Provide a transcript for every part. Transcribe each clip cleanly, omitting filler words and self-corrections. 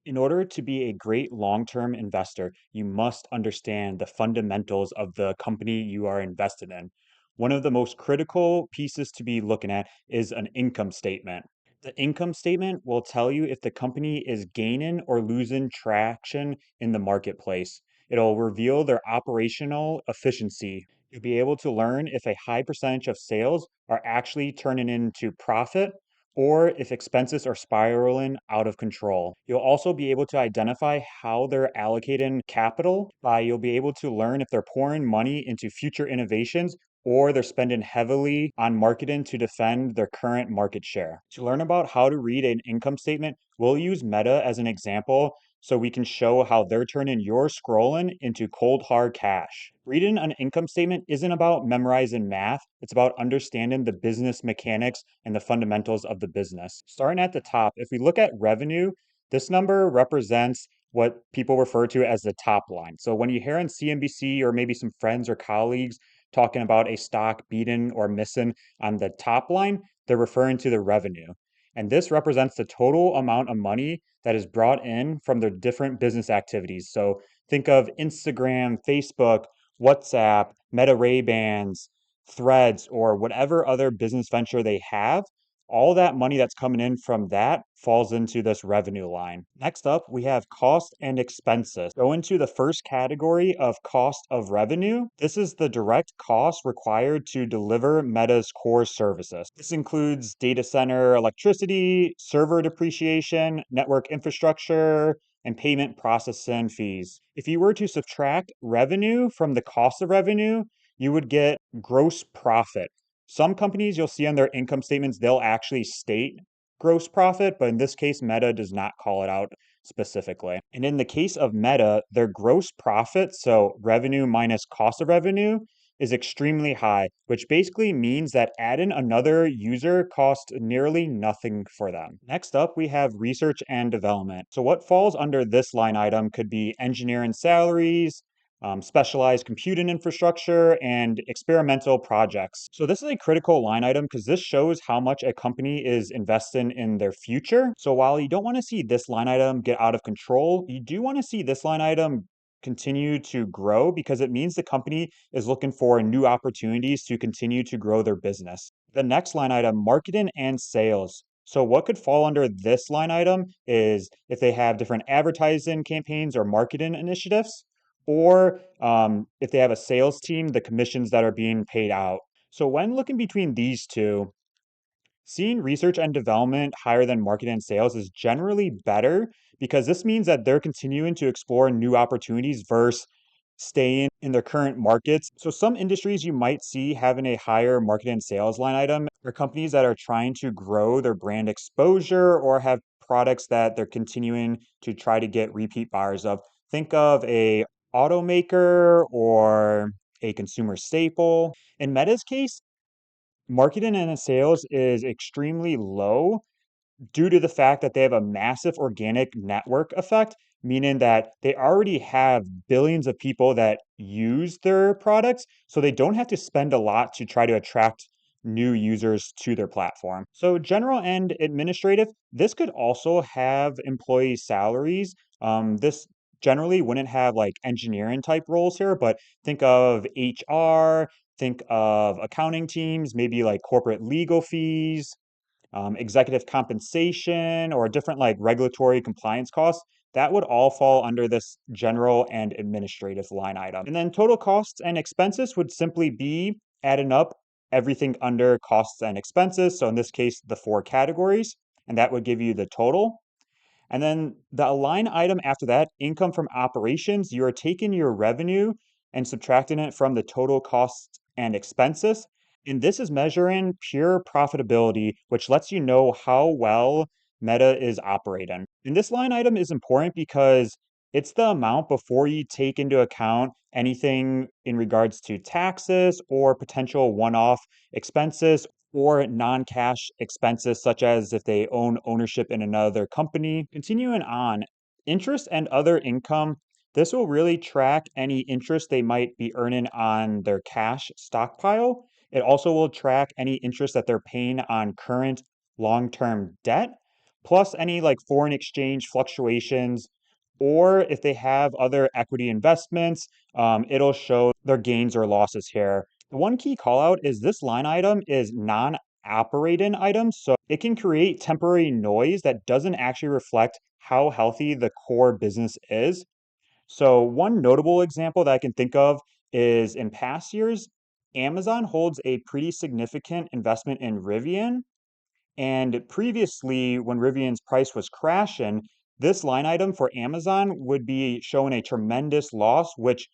In order to be a great long-term investor, you must understand the fundamentals of the company you are invested in. One of the most critical pieces to be looking at is an income statement. The income statement will tell you if the company is gaining or losing traction in the marketplace. It'll reveal their operational efficiency. You'll be able to learn if a high percentage of sales are actually turning into profit or if expenses are spiraling out of control. You'll also be able to identify how they're allocating capital by you'll be able to learn if they're pouring money into future innovations or they're spending heavily on marketing to defend their current market share. To learn about how to read an income statement, we'll use Meta as an example so we can show how they're turning your scrolling into cold hard cash. Reading an income statement isn't about memorizing math, it's about understanding the business mechanics and the fundamentals of the business. Starting at the top, if we look at revenue, this number represents what people refer to as the top line. So when you hear on CNBC or maybe some friends or colleagues talking about a stock beating or missing on the top line, they're referring to the revenue. And this represents the total amount of money that is brought in from their different business activities. So think of Instagram, Facebook, WhatsApp, Meta Ray-Bans, Threads, or whatever other business venture they have. All that money that's coming in from that falls into this revenue line. Next up, we have cost and expenses. Go into the first category of cost of revenue. This is the direct cost required to deliver Meta's core services. This includes data center electricity, server depreciation, network infrastructure, and payment processing fees. If you were to subtract revenue from the cost of revenue, you would get gross profit. Some companies you'll see on their income statements, they'll actually state gross profit, but in this case, Meta does not call it out specifically. And in the case of Meta, their gross profit, so revenue minus cost of revenue, is extremely high, which basically means that adding another user costs nearly nothing for them. Next up, we have research and development. So what falls under this line item could be engineering salaries, specialized computing infrastructure, and experimental projects. So this is a critical line item because this shows how much a company is investing in their future. So while you don't want to see this line item get out of control, you do want to see this line item continue to grow because it means the company is looking for new opportunities to continue to grow their business. The next line item, marketing and sales. So what could fall under this line item is if they have different advertising campaigns or marketing initiatives, or if they have a sales team, the commissions that are being paid out. So when looking between these two, seeing research and development higher than marketing and sales is generally better because this means that they're continuing to explore new opportunities versus staying in their current markets. So some industries you might see having a higher marketing and sales line item are companies that are trying to grow their brand exposure or have products that they're continuing to try to get repeat buyers of. Think of a automaker or a consumer staple. In Meta's case, marketing and sales is extremely low due to the fact that they have a massive organic network effect, meaning that they already have billions of people that use their products, so they don't have to spend a lot to try to attract new users to their platform. So, general and administrative, this could also have employee salaries. This generally wouldn't have like engineering type roles here, but think of HR, think of accounting teams, maybe like corporate legal fees, executive compensation, or different like regulatory compliance costs, that would all fall under this general and administrative line item. And then total costs and expenses would simply be adding up everything under costs and expenses. So in this case, the four categories, and that would give you the total. And then the line item after that, income from operations, you are taking your revenue and subtracting it from the total costs and expenses. And this is measuring pure profitability, which lets you know how well Meta is operating. And this line item is important because it's the amount before you take into account anything in regards to taxes or potential one off expenses or non-cash expenses, such as if they own ownership in another company. Continuing on, interest and other income. This will really track any interest they might be earning on their cash stockpile. It also will track any interest that they're paying on current long-term debt. plus any like foreign exchange fluctuations, or if they have other equity investments, it'll show their gains or losses here. The one key call out is this line item is non-operating item, so it can create temporary noise that doesn't actually reflect how healthy the core business is. So, one notable example that I can think of is in past years, Amazon holds a pretty significant investment in Rivian. And previously, when Rivian's price was crashing, this line item for Amazon would be showing a tremendous loss, which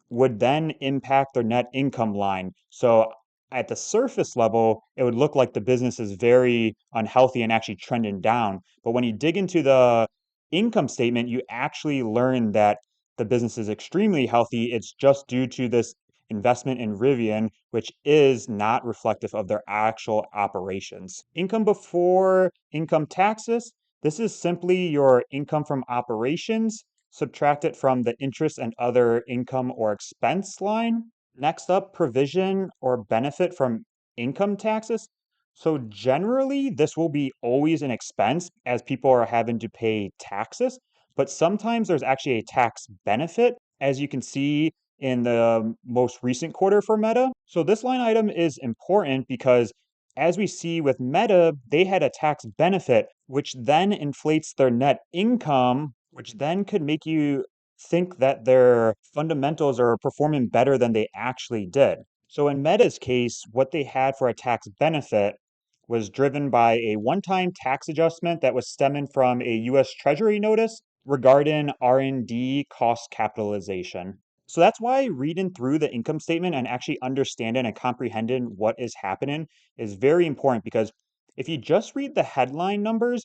would then impact their net income line. So at the surface level, it would look like the business is very unhealthy and actually trending down. But when you dig into the income statement, you actually learn that the business is extremely healthy. It's just due to this investment in Rivian, which is not reflective of their actual operations. Income before income taxes. This is simply your income from operations subtract it from the interest and other income or expense line. Next up, provision or benefit from income taxes. So generally, this will be always an expense as people are having to pay taxes, but sometimes there's actually a tax benefit, as you can see in the most recent quarter for Meta. So this line item is important because as we see with Meta, they had a tax benefit, which then inflates their net income, which then could make you think that their fundamentals are performing better than they actually did. So in Meta's case, what they had for a tax benefit was driven by a one-time tax adjustment that was stemming from a US Treasury notice regarding R&D cost capitalization. So that's why reading through the income statement and actually understanding and comprehending what is happening is very important because if you just read the headline numbers,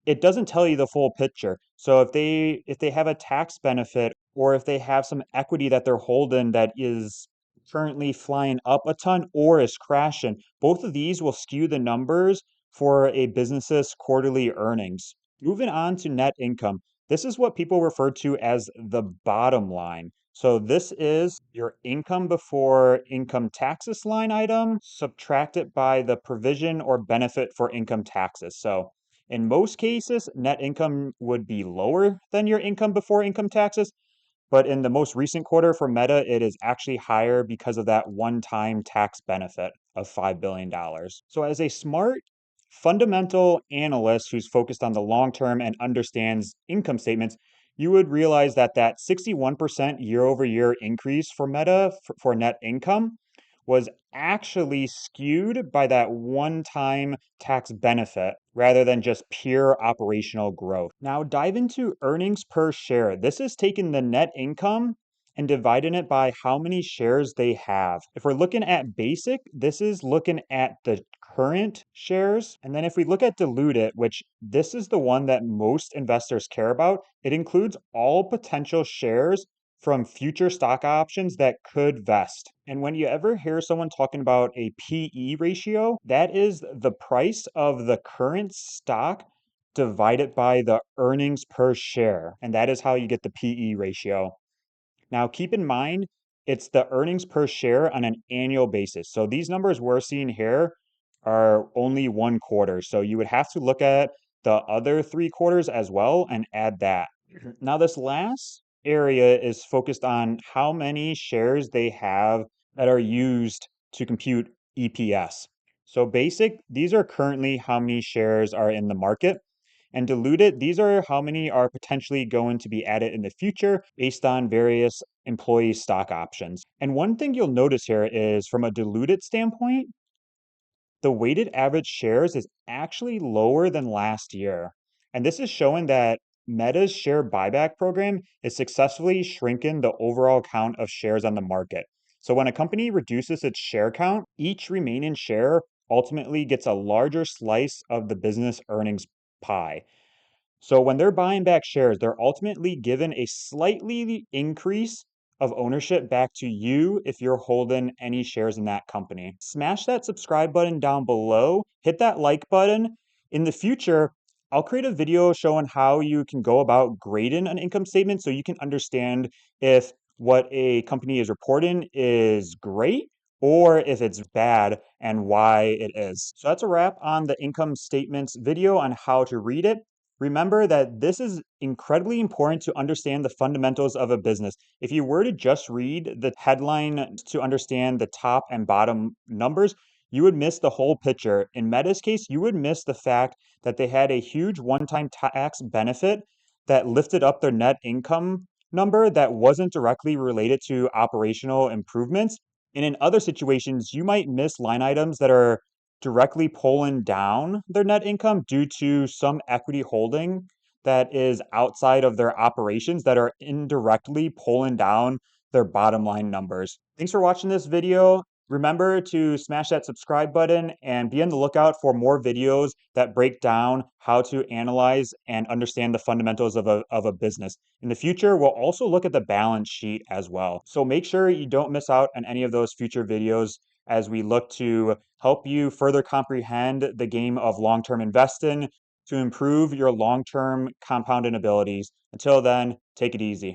it doesn't tell you the full picture. So if they have a tax benefit or if they have some equity that they're holding that is currently flying up a ton or is crashing, both of these will skew the numbers for a business's quarterly earnings. Moving on to net income. This is what people refer to as the bottom line. So this is your income before income taxes line item subtracted by the provision or benefit for income taxes. So in most cases, net income would be lower than your income before income taxes, but in the most recent quarter for Meta, it is actually higher because of that one-time tax benefit of $5 billion. dollars. So as a smart, fundamental analyst who's focused on the long term and understands income statements, you would realize that that 61% year over year increase for Meta for net income was actually skewed by that one-time tax benefit rather than just pure operational growth. Now dive into earnings per share. This is taking the net income and dividing it by how many shares they have. If we're looking at basic, this is looking at the current shares. And then if we look at diluted, which this is the one that most investors care about, it includes all potential shares from future stock options that could vest. And when you ever hear someone talking about a PE ratio, that is the price of the current stock divided by the earnings per share. And that is how you get the PE ratio. Now, keep in mind, it's the earnings per share on an annual basis. So these numbers we're seeing here are only one quarter. So you would have to look at the other 3 quarters as well and add that. Now, this last area is focused on how many shares they have that are used to compute EPS. So basic, these are currently how many shares are in the market. And diluted, these are how many are potentially going to be added in the future based on various employee stock options. And one thing you'll notice here is from a diluted standpoint, the weighted average shares is actually lower than last year. And this is showing that Meta's share buyback program is successfully shrinking the overall count of shares on the market. So when a company reduces its share count, each remaining share ultimately gets a larger slice of the business earnings pie. So when they're buying back shares, they're ultimately given a slightly increase of ownership back to you if you're holding any shares in that company. Smash that subscribe button down below, hit that like button. In the future, I'll create a video showing how you can go about grading an income statement so you can understand if what a company is reporting is great or if it's bad and why it is. So that's a wrap on the income statements video on how to read it. Remember that this is incredibly important to understand the fundamentals of a business. If you were to just read the headline to understand the top and bottom numbers, you would miss the whole picture. In Meta's case, you would miss the fact that they had a huge one time tax benefit that lifted up their net income number that wasn't directly related to operational improvements. And in other situations, you might miss line items that are directly pulling down their net income due to some equity holding that is outside of their operations that are indirectly pulling down their bottom line numbers. Thanks for watching this video. Remember to smash that subscribe button and be on the lookout for more videos that break down how to analyze and understand the fundamentals of a business. In the future, we'll also look at the balance sheet as well. So make sure you don't miss out on any of those future videos as we look to help you further comprehend the game of long-term investing to improve your long-term compounding abilities. Until then, take it easy.